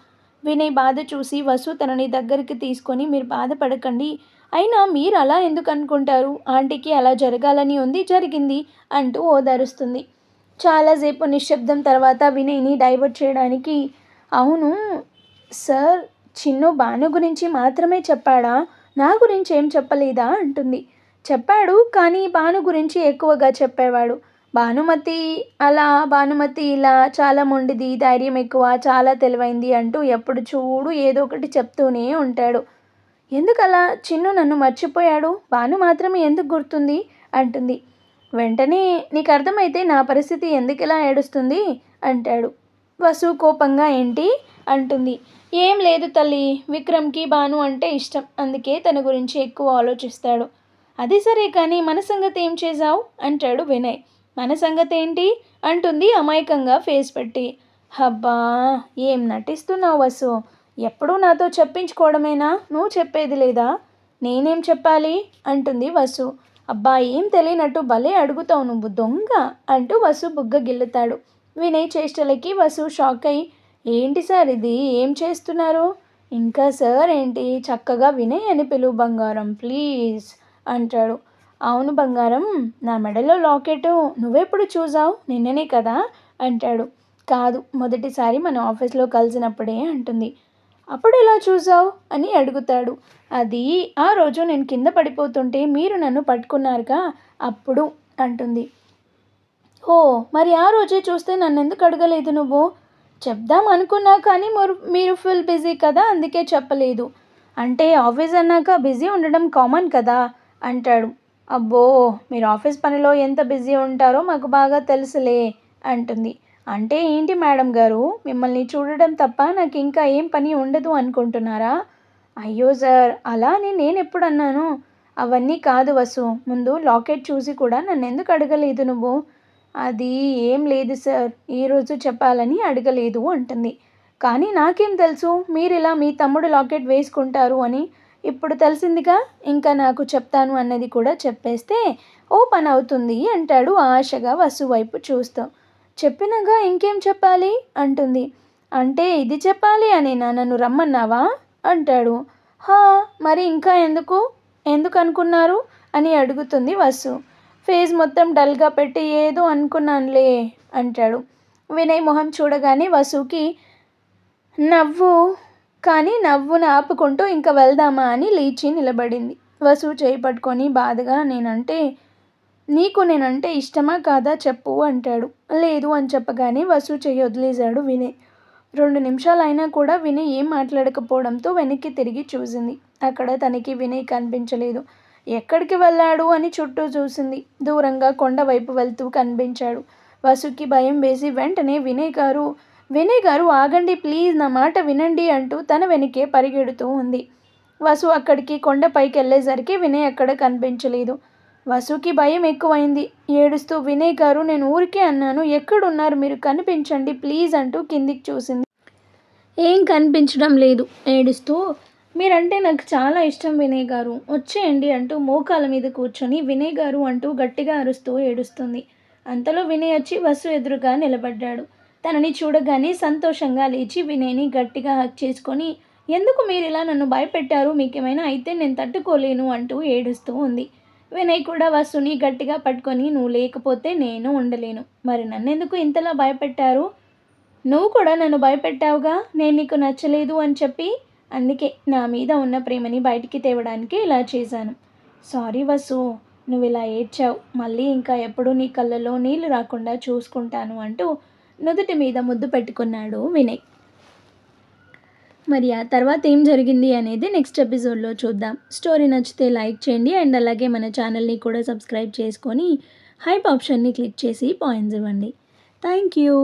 S1: వినయ్ బాధ చూసి వసు తనని దగ్గరికి తీసుకొని, మీరు బాధపడకండి, అయినా మీరు అలా ఎందుకు అనుకుంటారు, ఆంటీకి అలా జరగాలని ఉంది, జరిగింది అంటూ ఓదారుస్తుంది. చాలాసేపు నిశ్శబ్దం తర్వాత వినయ్ని డైవర్ట్ చేయడానికి, అవును సార్, చిన్ను భాను గురించి మాత్రమే చెప్పాడా, నా గురించి ఏం చెప్పలేదా అంటుంది. చెప్పాడు, కానీ భాను గురించి ఎక్కువగా చెప్పేవాడు. భానుమతి ఇలా చాలా మొండిది, ధైర్యం ఎక్కువ, చాలా తెలివైంది అంటూ ఎప్పుడు చూడు ఏదో ఒకటి చెప్తూనే ఉంటాడు. ఎందుకలా చిన్ను నన్ను మర్చిపోయాడు, భాను మాత్రమే ఎందుకు గుర్తుంది అంటుంది. వెంటనే నీకు అర్థమైతే నా పరిస్థితి ఎందుకిలా ఏడుస్తుంది అంటాడు. వసు కోపంగా ఏంటి అంటుంది. ఏం లేదు తల్లి, విక్రమ్కి భాను అంటే ఇష్టం, అందుకే తన గురించి ఎక్కువ ఆలోచిస్తాడు. అది సరే కానీ మన సంగతి ఏం చేశావు అంటాడు వినయ్. మన సంగతి ఏంటి అంటుంది అమాయకంగా ఫేస్ పెట్టి. హబ్బా, ఏం నటిస్తున్నావు వసు, ఎప్పుడూ నాతో చెప్పించుకోవడమేనా, నువ్వు చెప్పేది లేదా? నేనేం చెప్పాలి అంటుంది వసు. అబ్బా, ఏం తెలియనట్టు భలే అడుగుతావు నువ్వు దొంగ అంటూ వసు బుగ్గ గిల్లుతాడు. వినయ్ చేష్టలకి వసు షాక్ అయ్యి, ఏంటి సార్ ఇది, ఏం చేస్తున్నారు? ఇంకా సార్ ఏంటి, చక్కగా వినయ్ అని పిలువు బంగారం ప్లీజ్ అంటాడు. అవును బంగారం, నా మెడలో లాకెట్ నువ్వెప్పుడు చూసావు, నిన్ననే కదా అంటాడు. కాదు, మొదటిసారి మన ఆఫీస్లో కలిసినప్పుడే అంటుంది. అప్పుడు ఎలా చూసావు అని అడుగుతాడు. అది ఆ రోజు నేను కింద పడిపోతుంటే మీరు నన్ను పట్టుకున్నారుగా, అప్పుడు అంటుంది. ఓ, మరి ఆ రోజే చూస్తే నన్ను ఎందుకు అడగలేదు నువ్వు? చెప్దాం అనుకున్నా కానీ మీరు ఫుల్ బిజీ కదా, అందుకే చెప్పలేదు. అంటే ఆఫీస్ అన్నాక బిజీ ఉండడం కామన్ కదా అంటాడు. అబ్బో, మీరు ఆఫీస్ పనిలో ఎంత బిజీ ఉంటారో మాకు బాగా తెలుసులే అంటుంది. అంటే ఏంటి మేడం గారు, మిమ్మల్ని చూడడం తప్ప నాకు ఇంకా ఏం పని ఉండదు అనుకుంటున్నారా? అయ్యో సార్, అలా అని నేను ఎప్పుడు అన్నాను? అవన్నీ కాదు వసు, ముందు లాకెట్ చూసి కూడా నన్ను ఎందుకు అడగలేదు నువ్వు? అది ఏం లేదు సార్, ఈరోజు చెప్పాలని అడగలేదు అంటుంది. కానీ నాకేం తెలుసు మీరు ఇలా మీ తమ్ముడు లాకెట్ వేసుకుంటారు అని, ఇప్పుడు తెలిసిందిగా, ఇంకా నాకు చెప్తాను అన్నది కూడా చెప్పేస్తే ఓ పని అవుతుంది అంటాడు ఆశగా వసు వైపు చూస్తూ. చెప్పినాగా ఇంకేం చెప్పాలి అంటుంది. అంటే ఇది చెప్పాలి అని నన్ను రమ్మన్నావా అంటాడు. హా, మరి ఇంకా ఎందుకు అనుకున్నారు అని అడుగుతుంది వసు. ఫేస్ మొత్తం డల్గా పెట్టి ఏదో అనుకున్నానులే అంటాడు. వినయ్ మొహం చూడగానే వసుకి నవ్వు నవ్వును ఆపుకుంటూ ఇంక వెళ్దామా అని లేచి నిలబడింది. వసు చేయి పట్టుకొని బాధగా నేనంటే ఇష్టమా కాదా చెప్పు అంటాడు. లేదు అని చెప్పగానే వసు చెయ్యి వదిలేశాడు వినయ్. 2 నిమిషాలైనా కూడా వినయ్ ఏం మాట్లాడకపోవడంతో వెనక్కి తిరిగి చూసింది. అక్కడ తనకి వినయ్ కనిపించలేదు. ఎక్కడికి వెళ్ళాడు అని చుట్టూ చూసింది. దూరంగా కొండ వైపు వెళ్తూ కనిపించాడు. వసుకి భయం వేసి వెంటనే వినయ్ గారు ఆగండి ప్లీజ్, నా మాట వినండి అంటూ తన వెనకే పరిగెడుతూ ఉంది. వసు అక్కడికి కొండపైకి వెళ్ళేసరికి వినయ్ అక్కడ కనిపించలేదు. వసుకి భయం ఎక్కువైంది. ఏడుస్తూ వినయ్ గారు నేను ఊరికే అన్నాను, ఎక్కడున్నారు మీరు, కనిపించండి ప్లీజ్ అంటూ కిందికి చూసింది. ఏం కనిపించడం లేదు. ఏడుస్తూ మీరంటే నాకు చాలా ఇష్టం వినయ్ గారు, వచ్చేయండి అంటూ మోకాల మీద కూర్చొని వినయ్ గారు అంటూ గట్టిగా అరుస్తూ ఏడుస్తుంది. అంతలో వినయ్ వచ్చి వసు ఎదురుగా నిలబడ్డాడు. తనని చూడగానే సంతోషంగా లేచి వినయ్ని గట్టిగా హగ్ చేసుకొని ఎందుకు మీరు ఇలా నన్ను భయపెట్టారు, మీకేమైనా అయితే నేను తట్టుకోలేను అంటూ ఏడుస్తూ ఉంది. వినయ్ కూడా వసుని గట్టిగా పట్టుకొని నువ్వు లేకపోతే నేను ఉండలేను, మరి నన్నెందుకు ఇంతలా భయపెట్టారు, నువ్వు కూడా నన్ను భయపెట్టావుగా నేను నీకు నచ్చలేదు అని చెప్పి, అందుకే నా మీద ఉన్న ప్రేమని బయటికి తేవడానికి ఇలా చేశాను. సారీ వసు, నువ్వు ఇలా ఏడ్చావు, మళ్ళీ ఇంకా ఎప్పుడూ నీ కళ్ళలో నీళ్లు రాకుండా చూసుకుంటాను అంటూ నుదుటి మీద ముద్దు పెట్టుకున్నాడు వినయ్. మరి ఆ తర్వాత ఏం జరిగింది అనేది నెక్స్ట్ ఎపిసోడ్లో చూద్దాం. స్టోరీ నచ్చితే లైక్ చేయండి అండ్ అలాగే మన ఛానల్ని కూడా సబ్స్క్రైబ్ చేసుకొని హైప్ ఆప్షన్ని క్లిక్ చేసి పాయింట్స్ ఇవ్వండి. Thank you.